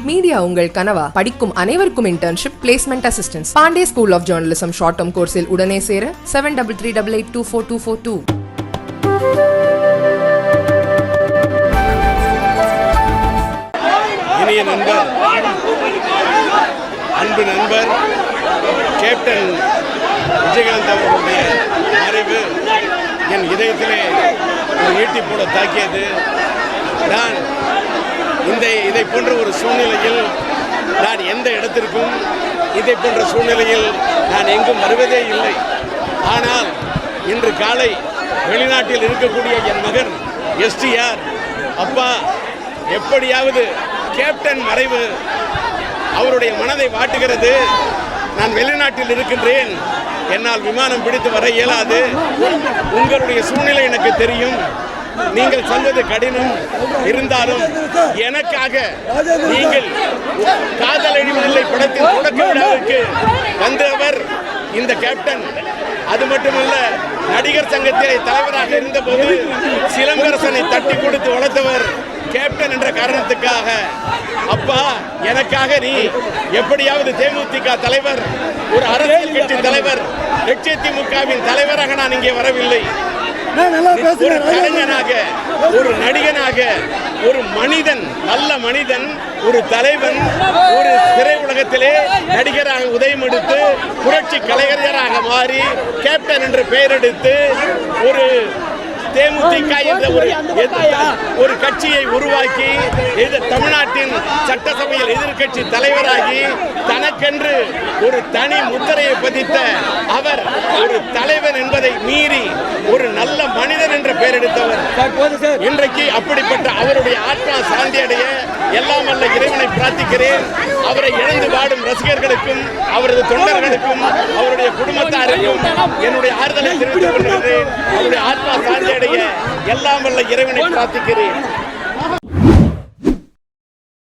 Media உங்கள் கனவா? படிக்கும் அனைவருக்கும் internship, placement assistance. Pandey school of journalism short term கோர்ஸில் உடனே சேர 7338824242. இனிய நண்பர், அன்பு நண்பர் கேப்டன் விஜயகாந்த் அவர்களுடைய மறைவு என் இதயத்திலே ஈட்டி போட தாக்கியது. நான் இதை போன்ற ஒரு சூழ்நிலையில் நான் எந்த இடத்திற்கும் இதை போன்ற சூழ்நிலையில் நான் எங்கும் வருவதே இல்லை. ஆனால் இன்று காலை வெளிநாட்டில் இருக்கக்கூடிய என் மகன் STR, அப்பா எப்படியாவது கேப்டன் மறைவு அவருடைய மனதை வாட்டுகிறது. நான் வெளிநாட்டில் இருக்கின்றேன், என்னால் விமானம் பிடித்து வர இயலாது. உங்களுடைய சூழ்நிலை எனக்கு தெரியும், நீங்கள் சொல்வது கடினம். இருந்தாலும் எனக்காக நீங்கள் காதல் அழிவதில்லை படத்தின் தொடக்க விழாவிற்கு வந்தவர் இந்த கேப்டன். அது மட்டுமல்ல, நடிகர் சங்கத்திலே தலைவராக இருந்தபோது சிலம்பரசனை தட்டி கொடுத்து வளர்த்தவர் கேப்டன் என்ற காரணத்துக்காக. அப்பா, எனக்காக நீ எப்படியாவது தேமுதிக தலைவர், ஒரு அரசியல் கட்சி தலைவர், லட்சத்திமுகவின் தலைவராக நான் இங்கே வரவில்லை. ஒரு கலைஞனாக, ஒரு நடிகனாக, ஒரு மனிதன், நல்ல மனிதன், ஒரு தலைவன், ஒரு திரை உலகத்திலே நடிகராக உதயம் எடுத்து புரட்சி கலைஞராக மாறி கேப்டன் என்று பெயர் எடுத்து ஒரு தேமுதிக என்ற ஒரு கட்சியை உருவாக்கி தமிழ்நாட்டின் சட்டசபையில் எதிர்கட்சி தலைவராகி தனக்கென்று ஒரு தனி முத்திரையை பதித்த அவர் ஒரு தலைவன் என்பதை மீறி ஒரு நல்ல மனிதன் என்ற பெயர் எடுத்தவர். இன்றைக்கு அப்படிப்பட்ட அவருடைய ஆத்மா சாந்தி அடைய எல்லாம் வல்ல இறைவனை பிரார்த்திக்கிறேன். அவரை இழந்து வாடும் ரசிகர்களுக்கும் அவரது தொண்டர்களுக்கும் அவருடைய குடும்பத்தாருக்கும் என்னுடைய ஆறுதலை தெரிவித்துக் கொள்கிறேன். அவருடைய ஆத்மா சாந்தி அடைய எல்லாம் வல்ல இறைவனை பிரார்த்திக்கிறேன்.